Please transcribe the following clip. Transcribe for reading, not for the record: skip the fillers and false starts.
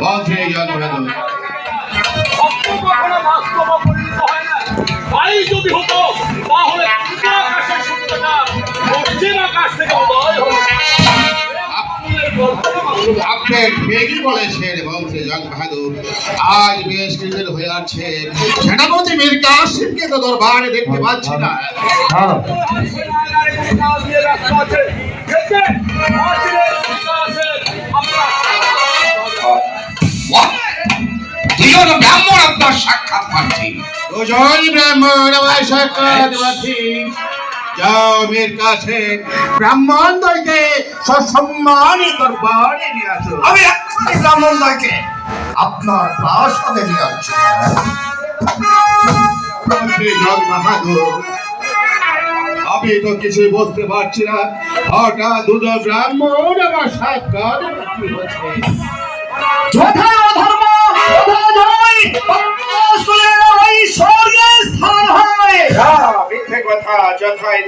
বলছে জগ বাহাদুর তাই যদি হতো তাহলে আকাশের সূর্যটা পশ্চিম আকাশ থেকে উদয় হতো। আপনি ঠিকই বলেছেন বলছে জগ বাহাদুর। আজ বেশ কিছুদিন হয়ে আছে সেনাপতি মীর কাসিমকে তো দরবারে দেখতে পাচ্ছি না। দুজন ব্রাহ্মণ আপনার সাক্ষাৎ পাচ্ছি। দুজন ব্রাহ্মণ আমার সাক্ষাৎ পাচ্ছি। যাও মীর কাসিম ব্রাহ্মণ দ্বয়কে সসম্মানে দরবারে নিয়ে আসো। আমি এক্ষুনি ব্রাহ্মণ দ্বয়কে আপনার প্রাসাদে নিয়ে আসছি। জগ বাহাদুর আমি তো কিছু বুঝতে পারছি না, হঠাৎ দুজন ব্রাহ্মণ আমার সাক্ষাৎ যথা ধর্ম তথা জয়, স্বর্গে স্থান হয়। মিথ্যে কথা, যথাই